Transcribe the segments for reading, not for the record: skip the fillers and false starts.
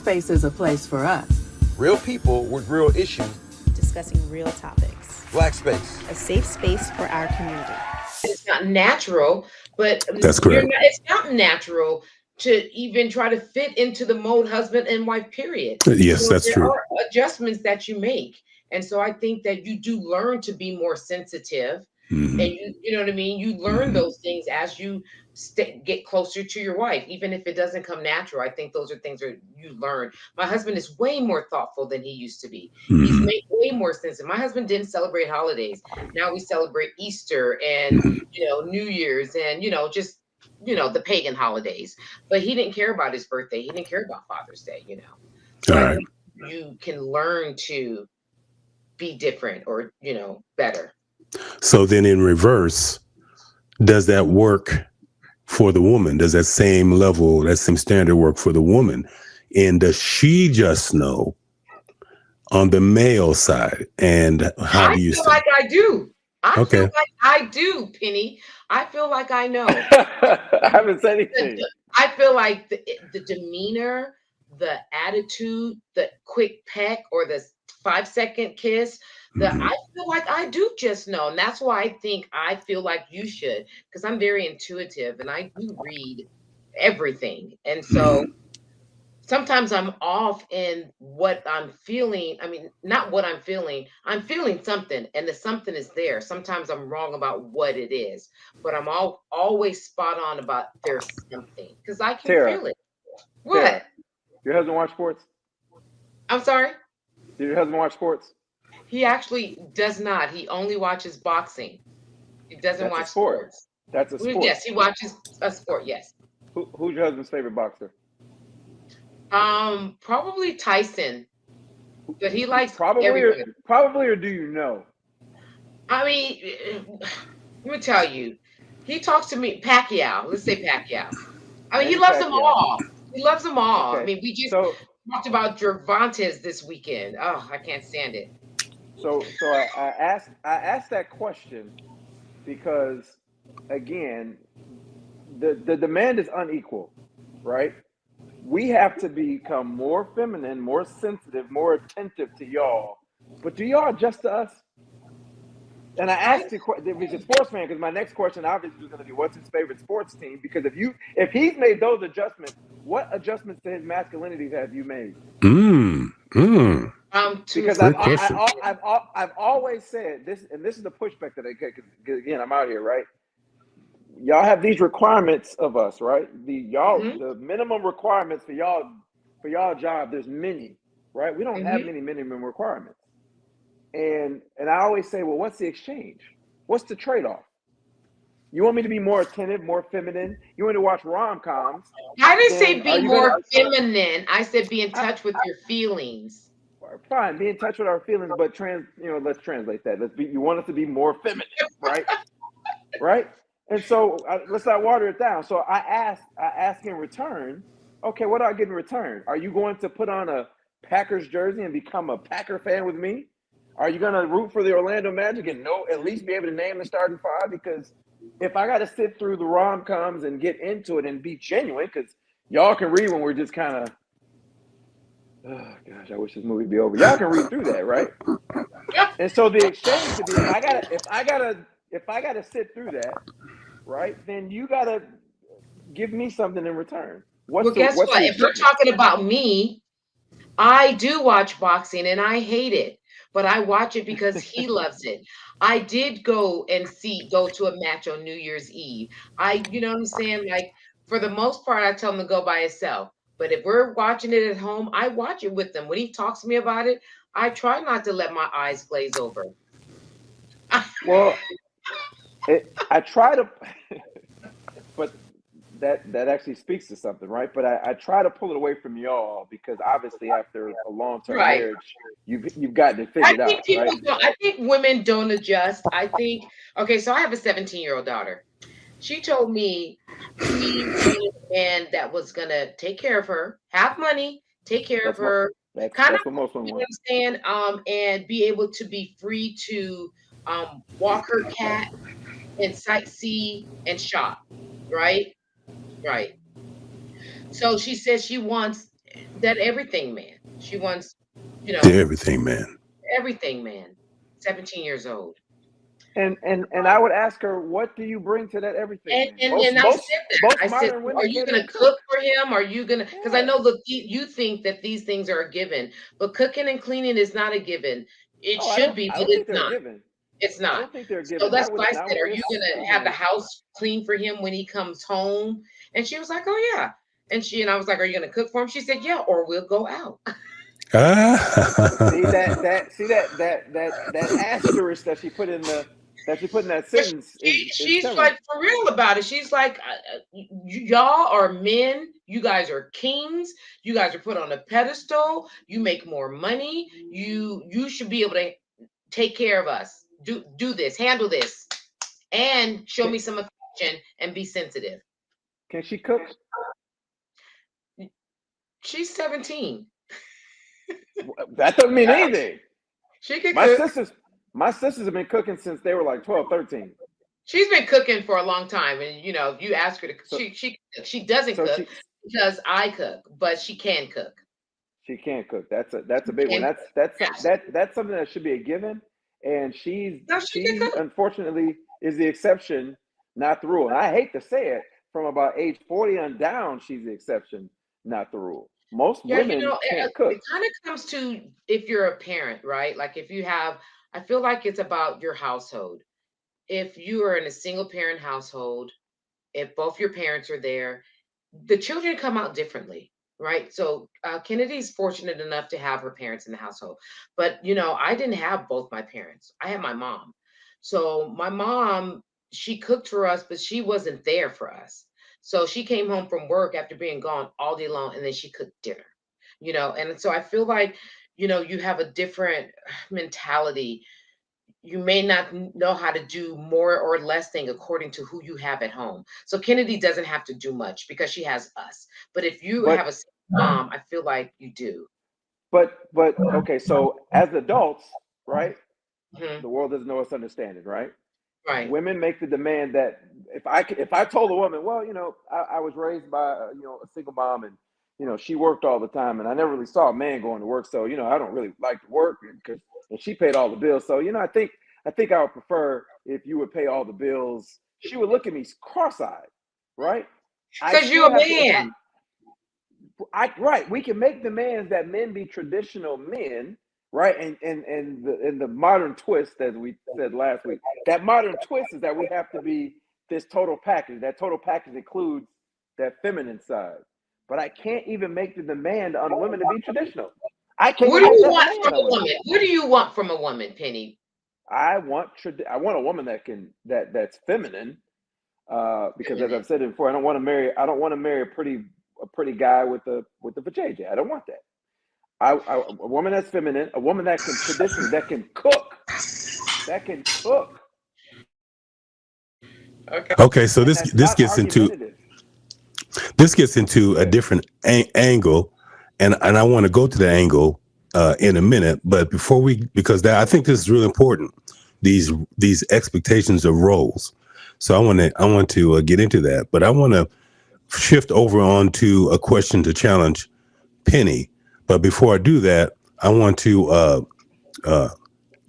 space is a place for us. Real people with real issues. Discussing real topics. Black space. A safe space for our community. It's not natural, but That's correct. it's not natural to even try to fit into the mold husband and wife, period. Yes, So that's there true. are adjustments that you make. And so I think that you do learn to be more sensitive. Mhm. And you know what I mean? You learn those things as you get closer to your wife, even if it doesn't come natural. I think those are things that you learn. My husband is way more thoughtful than he used to be. He's Mhm. made way more sensitive. My husband didn't celebrate holidays. Now we celebrate Easter and New Year's and just the pagan holidays. But he didn't care about his birthday. He didn't care about Father's Day. So All I right. think you can learn to be different or better. So then in reverse, does that work for the woman? Does that same level, that same standard work for the woman? And does she just know on the male side? And how do you feel say? like I do. I Okay. feel like I do, Penny. I feel like I know. I haven't said anything. I feel like the demeanor, the attitude, the quick peck or the 5-second kiss, I feel like I do just know. And that's why I feel like you should, because I'm very intuitive and I do read everything. And so sometimes I'm off in what I'm feeling. I mean, not what I'm feeling. I'm feeling something, and the something is there. Sometimes I'm wrong about what it is, but I'm always spot on about there's something because I can Tara, feel it. What? Tara, your husband watch sports? I'm sorry? Did your husband watch sports? He actually does not. He only watches boxing. He doesn't That's a watch sport. sports. That's a sport. Yes, he watches a sport. Yes. Who's your husband's favorite boxer? Probably Tyson, but he likes Probably or do you know? I mean, let me tell you, he talks to me, Pacquiao. Let's say Pacquiao. I mean, he loves them all. He loves them all. Okay. I mean, we just talked about Gervonta's this weekend. Oh, I can't stand it. So I asked that question because, again, the demand is unequal, right? We have to become more feminine, more sensitive, more attentive to y'all. But do y'all adjust to us? And I asked you, if he's a sports fan, because my next question obviously was going to be, what's his favorite sports team? Because if he's made those adjustments, what adjustments to his masculinity have you made? Because I've always said this, and this is the pushback that I get. Because again, I'm out here, right? Y'all have these requirements of us, right? The minimum requirements for y'all job. There's many, right? We don't have many minimum requirements. And I always say, well, what's the exchange? What's the trade-off? You want me to be more attentive, more feminine? You want me to watch rom-coms? I didn't say be more feminine. I said be in touch with your feelings. Fine, be in touch with our feelings, but let's translate that. You want us to be more feminine, right? Right? And so let's not water it down. So I ask in return, okay, what do I get in return? Are you going to put on a Packers jersey and become a Packer fan with me? Are you going to root for the Orlando Magic and at least be able to name the starting five? Because if I got to sit through the rom-coms and get into it and be genuine, because y'all can read when we're just kind of, oh gosh, I wish this movie would be over. Y'all can read through that, right? And so the exchange could be, if I gotta sit through that, right? Then you gotta give me something in return. Guess what? If you're talking about me, I do watch boxing and I hate it. But I watch it because he loves it. I did go to a match on New Year's Eve. You know what I'm saying? Like, for the most part, I tell him to go by himself. But if we're watching it at home, I watch it with him. When he talks to me about it, I try not to let my eyes glaze over. Well, I try to, but that actually speaks to something, right? But I try to pull it away from y'all because obviously after a long-term marriage, you've gotten it figured out, right? I think women don't adjust. I think, okay, so I have a 17-year-old daughter. She told me she wanted a man that was going to take care of her, have money, take care of her, that's what most women want. Understand, and be able to be free to walk her cat and sightsee and shop, right? Right. So she says she wants That everything man. She wants, you To know, everything, man. everything man. 17 years old. And I would ask her, what do you bring to that everything, And man? and, Most and I said most that. most I said, modern "Are women you can't gonna even cook. cook for him? Are you gonna?" Because I Yeah. know, look, you think that these things are a given, but cooking and cleaning is not a given. It Oh, should be, I but don't think it's they're not. given. It's I not. don't think they're So given. that's why I Not said, with "Are you this gonna have the seasoning. house clean for him when he comes home?" And she was like, "Oh yeah." And I was like, "Are you gonna cook for him?" She said, "Yeah, or we'll go out." See Ah. that asterisk that she put in that But sentence is she's telling. like for real about it. She's like, y'all are men. You guys are kings. You guys are put on a pedestal. You make more money. You should be able to take care of us. Do this. Handle this, and show Can, me some affection and be sensitive." can she cook? She's 17. That doesn't mean anything. She can My cook. sisters, my sisters have been cooking since they were like 12, 13. She's been cooking for a long time, and you ask her to. So She doesn't so cook because I cook, but she can cook. she can't cook. That's a big one. Can That's something that should be a given. And no, she can she cook. unfortunately is the exception, not the rule. And I hate to say it, from about age 40 on down, she's the exception, not the rule. Most Yeah, women can't cook. it kind of comes to if you're a parent, right? Like if you have, I feel like it's about your household. If you are in a single parent household, if both your parents are there, the children come out differently, right? So Kennedy's fortunate enough to have her parents in the household, but I didn't have both my parents. I had my mom. So my mom, she cooked for us, but she wasn't there for us. So she came home from work after being gone all day long, and then she cooked dinner. And so I feel like you have a different mentality. You may not know how to do more or less thing according to who you have at home. So Kennedy doesn't have to do much because she has us. But if you But have a single mom, I feel like you do. but okay, so as adults, right? Mhm. The world doesn't know us understanding, right? Right. Women make the demand that if I told a woman, well, I was raised by a single mom, and she worked all the time, and I never really saw a man going to work, so I don't really like to work because and she paid all the bills, so I think I would prefer if you would pay all the bills. She would look at me cross-eyed, right? I Because still you're a have to if man. right, we can make demands that men be traditional men, right? And the modern twist, as we said last week, that modern twist is that we have to be this total package. That total package includes that feminine side. But I can't even make the demand on women to be traditional. I can't What even do make you that want demand from on a women. woman? What do you want from a woman, Penny? I want a woman that's feminine, because as Feminine. I've said before, I don't want to marry a pretty guy with a vajayjay. I don't want that. A woman that's feminine, a woman that can traditionally that can cook, Okay. Okay, so and this that's this not gets into argumentative. a Go ahead. different angle, and I want to go to the angle in a minute. But before because I think this is really important. These expectations of roles. So I want to get into that, but I want to shift over onto a question to challenge Penny. But before I do that, I want to uh,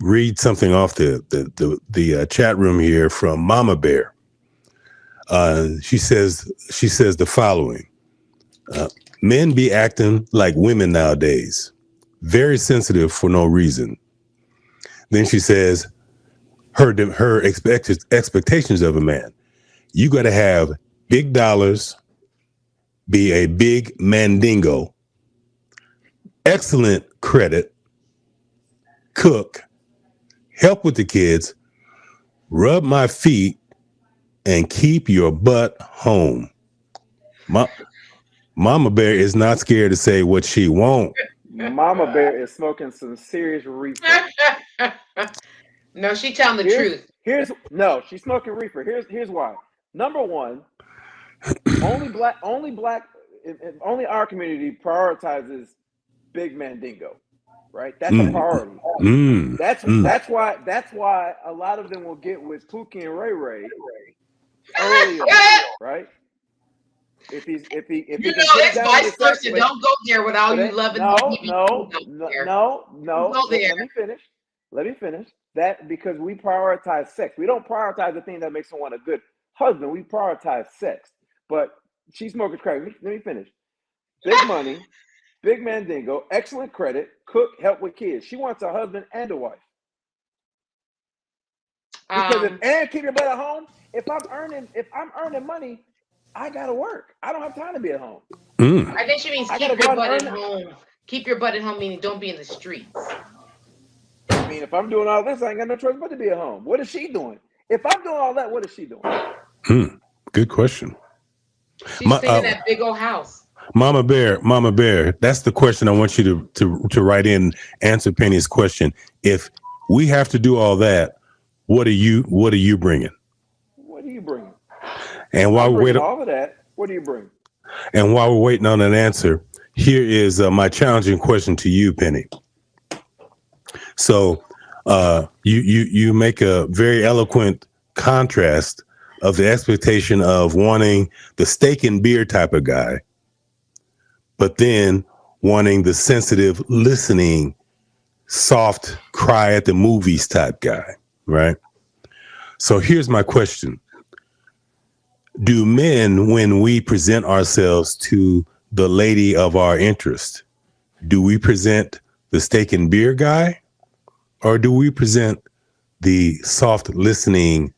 read something off the chat room here from Mama Bear. She says the following: Men be acting like women nowadays, very sensitive for no reason. Then she says her expectations of a man: you got to have big dollars, be a big mandingo, excellent credit, cook, help with the kids, rub my feet, and keep your butt home. Mama Bear is not scared to say what she wants. Mama Bear is smoking some serious reefer. No, she telling the Here's truth. here's no, she's smoking reefer. Here's why. Number one, only black, only our community prioritizes big mandingo, right? That's a Mm, priority. mm, That's mm. that's why a lot of them will get with Pookie and Ray Ray early on, right? If he You can know, put it it's down in vice the sex, versa. Don't go there with all you loving no, TV no, out no, there. no. Don't go there. Let me finish. Let me finish. That because we prioritize sex. We don't prioritize the thing that makes someone a good husband. We prioritize sex. But she's smoking crack. Let me finish. Big money, big mandingo, excellent credit, cook, help with kids. She wants a husband and a wife. Because and keep your butt at home. If I'm earning money, I gotta work. I don't have time to be at home. I think she means keep your butt at home. Keep your butt at home, meaning don't be in the streets. I mean, if I'm doing all this, I ain't got no choice but to be at home. What is she doing? If I'm doing all that, what is she doing? Good question. She's cleaning that big old house. Mama Bear, that's the question I want you to write in, answer Penny's question. If we have to do all that, what are you bringing? What are you bringing? And while we wait all of that, what do you bring? And while we're waiting on an answer, here is my challenging question to you, Penny. So you make a very eloquent contrast of the expectation of wanting the steak and beer type of guy, but then wanting the sensitive, listening, soft, cry at the movies type guy, right? So here's my question. Do men, when we present ourselves to the lady of our interest, do we present the steak and beer guy, or do we present the soft, listening,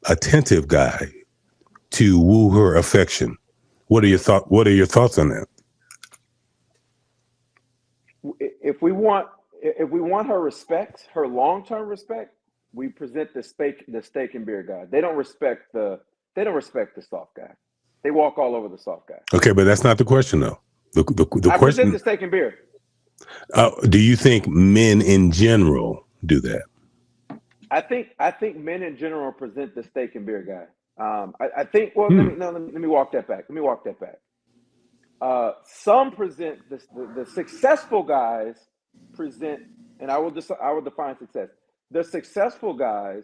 attentive guy to woo her affection? What are your thoughts on that? If we want her respect, her long-term respect, we present the steak and beer guy. They don't respect the soft guy. They walk all over the soft guy. Okay, but that's not the question, though. The I question. present the steak and beer. Do you think men in general do that? I think men in general present the steak and beer guy. I think. Well, let me walk that back. Some present the successful guys present, and I will define success. The successful guys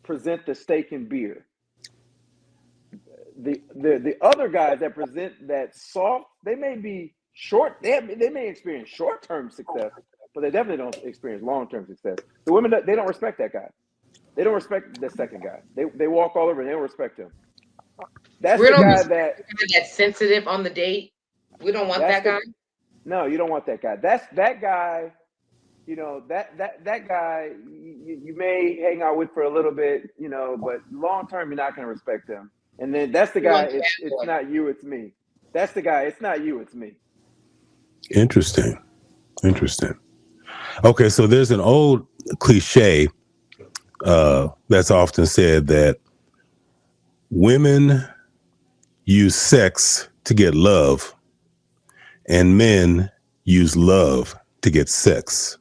present the steak and beer. The other guys that present that soft, they may be short. They may experience short-term success, but they definitely don't experience long-term success. The women, they don't respect that guy. They don't respect the second guy. They walk all over and they don't respect him. That's the guy that's sensitive on the date. We don't want that guy. No, you don't want that guy. That's that guy. You know, that guy you may hang out with for a little bit, you know, but long term you're not going to respect him. And then that's the guy. It's not you, it's me. That's the guy. It's not you, it's me. Interesting. Okay, so there's an old cliche that's often said that women use sex to get love, and men use love to get sex.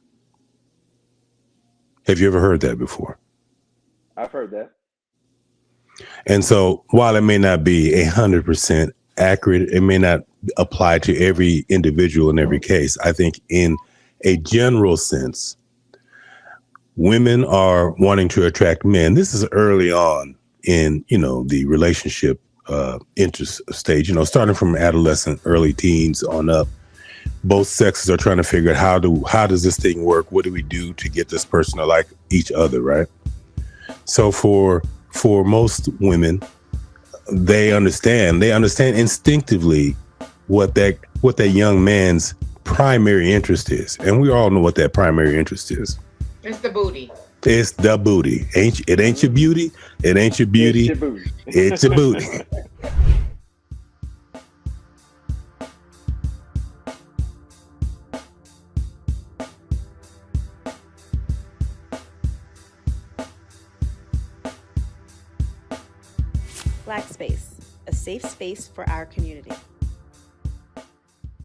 Have you ever heard that before? I've heard that. And so while it may not be 100% accurate, it may not apply to every individual in every case. I think in a general sense, women are wanting to attract men. This is early on in, the relationship interest stage, starting from adolescent, early teens on up. Both sexes are trying to figure out how does this thing work? What do we do to get this person to like each other, right? So for most women, they understand instinctively what that young man's primary interest is. And we all know what that primary interest is. It's the booty. It's the booty. It ain't your beauty. It ain't your beauty. It's your booty. It's your booty. Black Space, a safe space for our community.